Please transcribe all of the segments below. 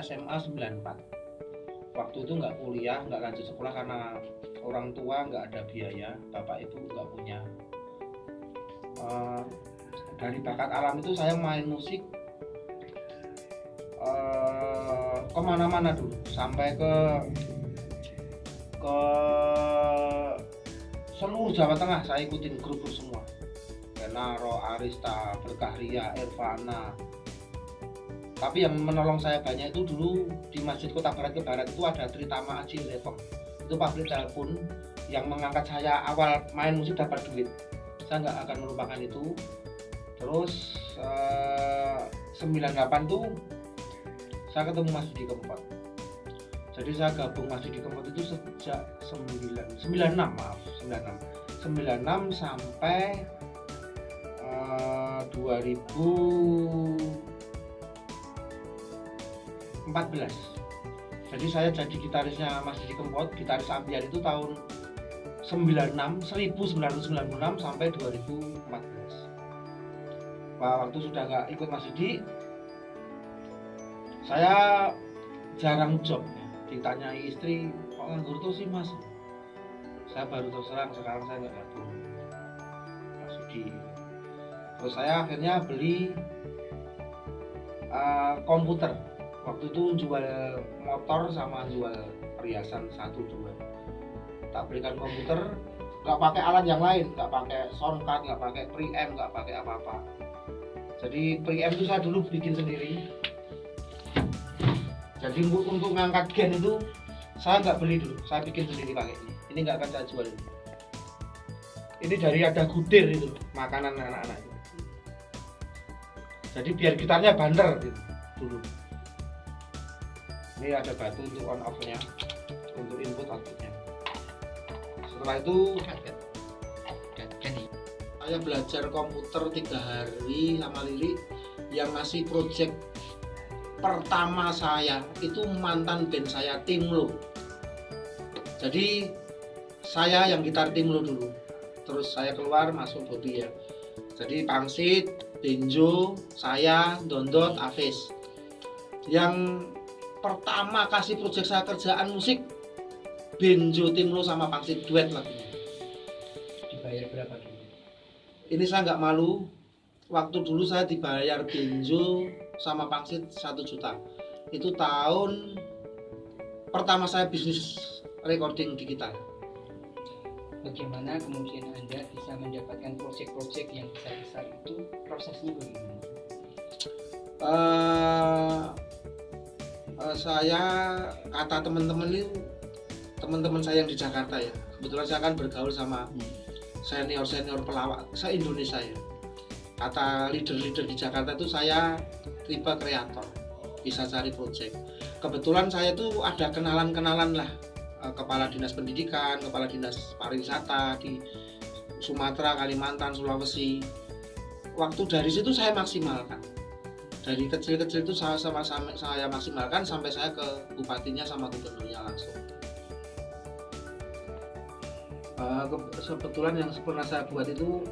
SMA 94. Waktu itu nggak kuliah, nggak lanjut sekolah karena orang tua nggak ada biaya, bapak ibu nggak punya. Dari bakat alam itu saya main musik kemana-mana dulu, sampai ke seluruh Jawa Tengah saya ikutin grup semua. Kenaro, Arista, Berkah Ria, Irvana. Tapi yang menolong saya banyak itu dulu di Masjid Kota Barat ke Barat itu ada Tritama Aji Levong. Itu pabrik telepon yang mengangkat saya awal main musik dapat duit. Saya nggak akan melupakan itu. Terus 98 tuh saya ketemu Mas Didi Kempot. Jadi saya gabung Mas Didi Kempot itu sejak 96 sampai 2014. Jadi saya jadi gitarisnya Mas Didi Kempot, gitaris Ampian itu tahun 1996 sampai 2014. Waktu sudah nggak ikut Mas Didi, saya jarang job. Ditanyai istri, kok nganggur tuh sih Mas? Saya baru terserang, sekarang saya nggak gabung Mas Didi. Terus saya akhirnya beli komputer. Waktu itu jual motor sama jual perhiasan 1-2. Tak belikan komputer, nggak pakai alat yang lain, nggak pakai soundcard, nggak pakai preamp, nggak pakai apa-apa. Jadi preamp itu saya dulu bikin sendiri. Jadi untuk ngangkat gen itu saya nggak beli dulu, saya bikin sendiri pakai ini. Ini nggak akan saya jual. Ini dari ada gudir itu, makanan anak-anak itu. Jadi biar gitarnya banter gitu, dulu. Ini ada batu untuk on off-nya, untuk input outputnya. Setelah itu saya belajar komputer 3 hari sama Lili. Yang masih project pertama saya itu mantan band saya, Timlo. Jadi saya yang gitar Timlo dulu, terus saya keluar masuk Bobby ya. Jadi Pangsit, Benjo, saya, Dondot, Avis. Yang pertama kasih project saya kerjaan musik, Benjo, Timlo sama Pangsit duet lagunya. Dibayar berapa dulu? Ini saya nggak malu. Waktu dulu saya dibayar Benjo sama Pangsit 1 juta. Itu tahun pertama saya bisnis recording digital. Bagaimana kemudian Anda bisa mendapatkan proyek-proyek yang besar-besar itu? Prosesnya bagaimana? Saya kata teman-teman saya yang di Jakarta ya. Kebetulan saya kan bergaul sama senior pelawak se-Indonesia ya. Kata leader-leader di Jakarta itu saya tipe kreator, bisa cari project. Kebetulan saya tuh ada kenalan-kenalan lah, kepala dinas pendidikan, kepala dinas pariwisata di Sumatera, Kalimantan, Sulawesi. Waktu dari situ saya maksimalkan. Dari kecil-kecil itu saya maksimalkan sampai saya ke bupatinya sama gubernurnya langsung. Kebetulan yang pernah saya buat itu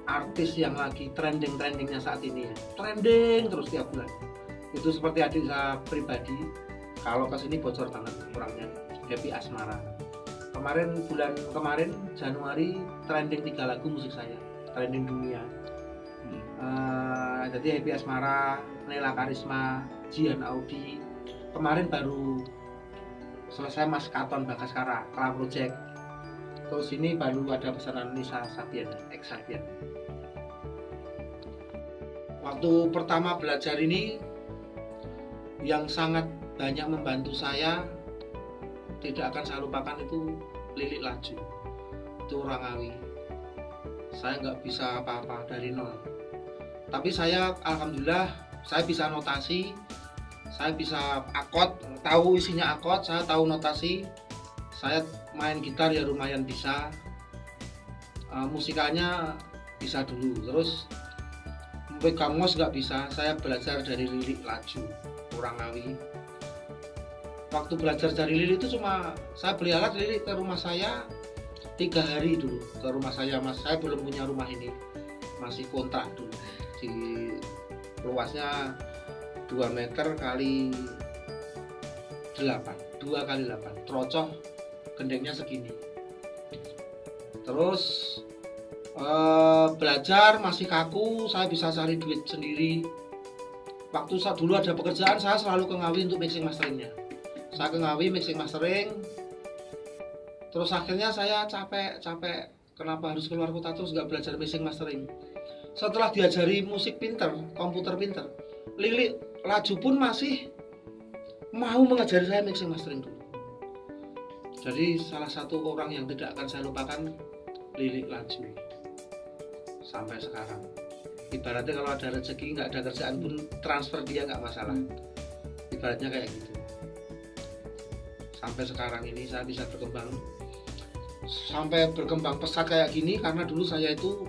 artis yang lagi trendingnya saat ini ya, trending terus tiap bulan. Itu seperti adik saya pribadi, kalau kesini bocor banget orangnya, Happy Asmara. Bulan kemarin Januari trending 3 lagu musik saya, trending dunia. Jadi Happy Asmara, Nela Karisma, Jian Audi. Kemarin baru selesai Mas Katon Bagaskara, Kala Project. Terus ini baru ada pesanan Nisa Sabian, ex Sabian. Waktu pertama belajar ini, yang sangat banyak membantu saya, tidak akan saya lupakan itu Lilik Laju. Itu Rangawi. Saya nggak bisa apa-apa dari nol. Tapi saya alhamdulillah saya bisa notasi, saya bisa akord, tahu isinya akord, saya tahu notasi. Saya main gitar ya lumayan bisa, musikalnya bisa dulu. Terus pegang mos nggak bisa, saya belajar dari Lilik Laju, Rangawi. Waktu belajar dari Lilik itu cuma saya beli alat Lilik ke rumah saya 3 hari dulu, ke rumah saya. Mas, saya belum punya rumah ini, masih kontrak dulu di luasnya 2 meter kali 8, 2 kali 8, trocoh gendengnya segini. Terus belajar masih kaku, saya bisa cari duit sendiri. Waktu saya dulu ada pekerjaan, saya selalu ke Ngawi untuk mixing masteringnya. Saya ke Ngawi mixing mastering. Terus akhirnya saya capek, kenapa harus keluar kota terus nggak belajar mixing mastering. Setelah diajari musik pinter, komputer pinter, Lili Laju pun masih mau mengajari saya mixing mastering dulu. Jadi salah satu orang yang tidak akan saya lupakan, Lili Laju, sampai sekarang. Ibaratnya kalau ada rezeki nggak ada kerjaan pun transfer dia nggak masalah. Ibaratnya kayak gitu. Sampai sekarang ini saya bisa berkembang, sampai berkembang pesat kayak gini karena dulu saya itu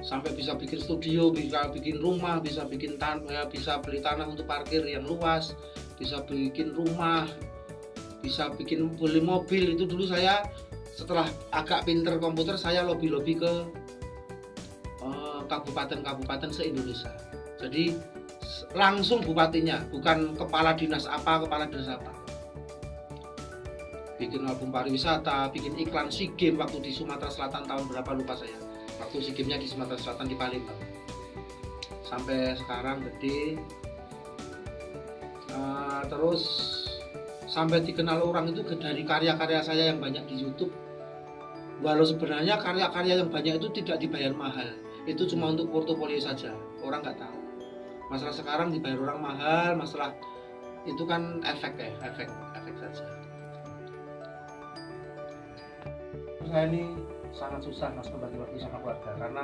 sampai bisa bikin studio, bisa bikin rumah, bisa bikin tanah, bisa beli tanah untuk parkir yang luas, bisa bikin rumah, bisa bikin beli mobil. Itu dulu saya setelah agak pinter komputer, saya lobby ke kabupaten-kabupaten se-Indonesia. Jadi langsung bupatinya, bukan kepala dinas apa. Bikin album pariwisata, bikin iklan SEA Games waktu di Sumatera Selatan tahun berapa lupa saya. Waktu SEA Games-nya di Sumatera Selatan di Palembang. Sampai sekarang gede. Terus sampai dikenal orang itu dari karya-karya saya yang banyak di YouTube. Walau sebenarnya karya-karya yang banyak itu tidak dibayar mahal. Itu cuma untuk portofolio saja, orang nggak tahu. Masalah sekarang dibayar orang mahal, masalah itu kan efek saja. Saya ini sangat susah mas membagi waktu sama keluarga karena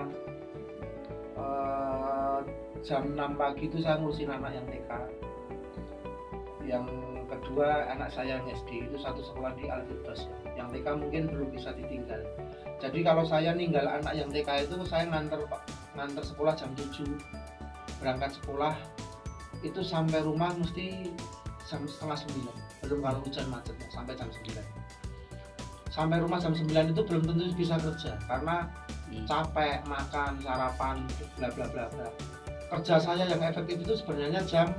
jam 6 pagi itu saya ngurusin anak yang TK, yang kedua anak saya yang SD, itu satu sekolah di Al-Firdaus. Yang TK mungkin belum bisa ditinggal. Jadi kalau saya ninggal anak yang TK itu saya nganter sekolah jam 7, berangkat sekolah itu sampai rumah mesti jam setengah 9, belum kalau hujan macetnya sampai jam 9. Sampai rumah jam 9 itu belum tentu bisa kerja karena capek, makan, sarapan, bla bla bla bla. Kerja saya yang efektif itu sebenarnya jam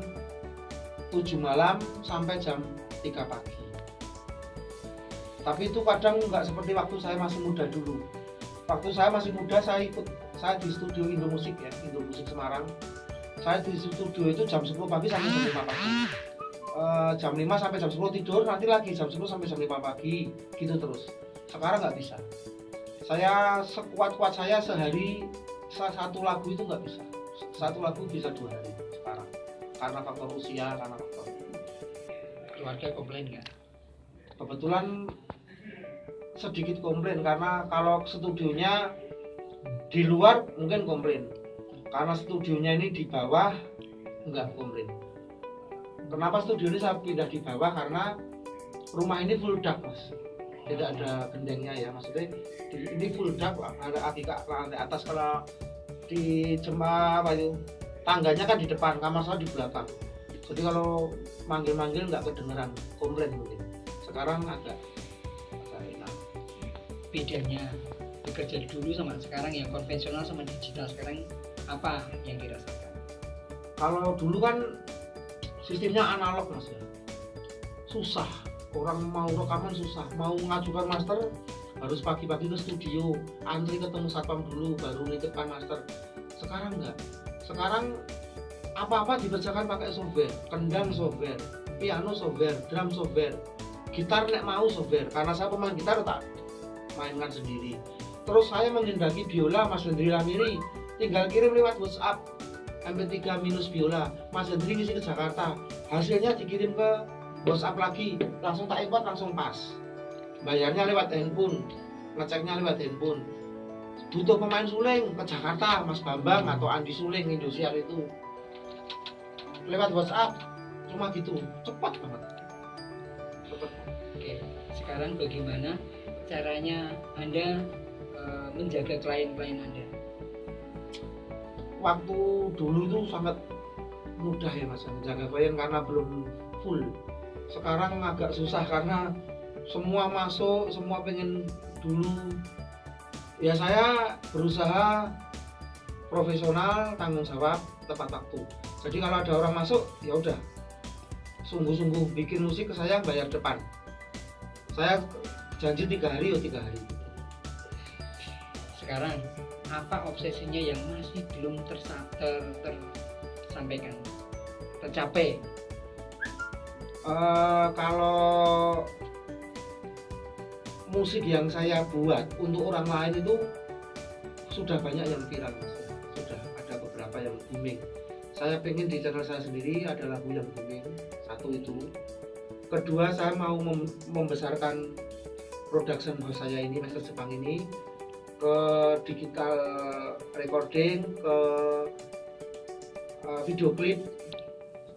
7 malam sampai jam 3 pagi. Tapi itu kadang nggak seperti waktu saya masih muda dulu. Waktu saya masih muda saya di studio Indomusik ya, Indomusik Semarang. Saya di studio itu jam 10 pagi sampai jam 5 pagi. Jam 5 sampai jam 10 tidur, nanti lagi jam 10 sampai jam 5 pagi, gitu terus. Sekarang nggak bisa. Saya sekuat-kuat saya sehari satu lagu itu nggak bisa. Satu lagu bisa 2 hari sekarang. Karena faktor usia, karena faktor keluarga komplain nggak? Kebetulan sedikit komplain karena kalau studionya di luar mungkin komplain, karena studionya ini di bawah enggak komplain. Kenapa studio ini saya pindah di bawah? Karena rumah ini full dak mas, tidak ada gendengnya ya, maksudnya ini full dak, ada akika lantai atas. Kalau di jemaah tangganya kan di depan, kamar saya di belakang, jadi kalau manggil-manggil nggak kedengeran, komplain mungkin. Sekarang agak enak. Bedanya bekerja dulu sama sekarang yang konvensional sama digital sekarang apa yang dirasakan? Kalau dulu kan sistemnya analog mas ya, susah. Orang mau rekaman susah, mau mengajukan master harus pagi-pagi ke studio, antri ketemu satpam dulu baru nitipkan master. Sekarang enggak. Sekarang apa-apa dikerjakan pakai software, kendang software, piano software, drum software, gitar nek mau software. Karena saya pemain gitar tak mainkan sendiri. Terus saya menghendaki biola, Mas Hendri Lamiri, tinggal kirim lewat WhatsApp MP3 minus biola, Mas Hendri ngisi ke Jakarta, hasilnya dikirim ke WhatsApp lagi, langsung tak import langsung pas. Bayarnya lewat handphone, ngeceknya lewat handphone. Butuh pemain suling ke Jakarta, Mas Bambang atau Andi Suling Indosiar itu lewat WhatsApp, cuma gitu, cepat banget. Oke, sekarang bagaimana caranya Anda menjaga klien-klien Anda? Waktu dulu itu sangat mudah ya mas, menjaga klien karena belum full. Sekarang agak susah karena semua masuk, semua pengen dulu. Ya saya berusaha profesional, tanggung jawab, tepat waktu. Jadi kalau ada orang masuk, ya udah sungguh-sungguh bikin musik ke saya, bayar depan. Saya janji 3 hari, 3 hari. Sekarang apa obsesinya yang masih belum tersampaikan, tercapai? Kalau musik yang saya buat untuk orang lain itu sudah banyak yang viral, sudah ada beberapa yang booming. Saya pengen di channel saya sendiri ada lagu yang booming, satu itu. Kedua, saya mau membesarkan production house saya ini, Master Jepang ini, ke digital recording, ke video klip,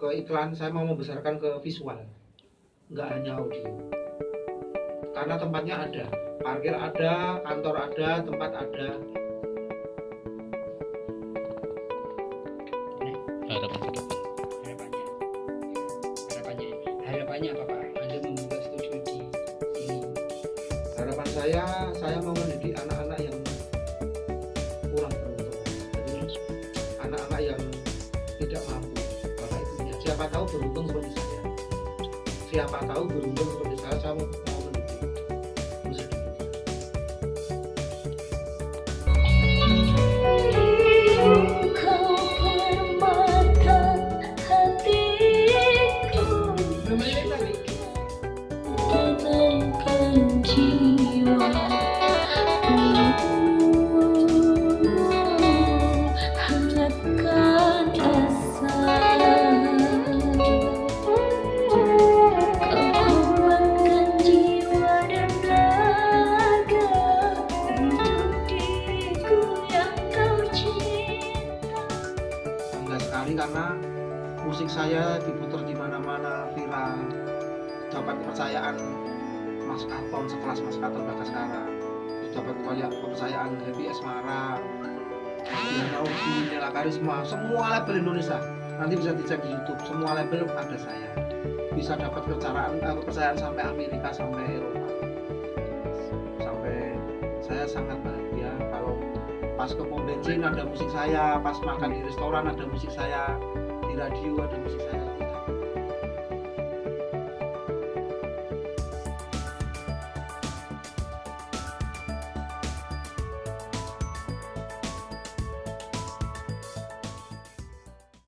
ke iklan. Saya mau membesarkan ke visual, nggak hanya audio, karena tempatnya ada, parkir ada, kantor ada, tempat ada. Harapannya apa Pak? Anda membuka studio di sini. Harapan saya mau mendidik anak-anak yang kurang beruntung, jadi anak-anak yang tidak mampu bapak ibunya. Siapa tahu beruntung seperti saya. Siapa tahu beruntung seperti saya mau mendidik musik. Karena musik saya diputar di mana-mana, viral, dapat kepercayaan Mas Katon, sekelas Mas Katon Bagaskara, dapat kepercayaan Happy Asmara, Diana Ugi, Nela Karisma, semua label Indonesia. Nanti bisa dicek di YouTube, semua label ada saya. Bisa dapat kepercayaan sampai Amerika, sampai Eropa. Sampai saya sangat bahagia kalau pas ke pom bensin ada musik saya, pas makan di restoran ada musik saya, di radio ada musik saya.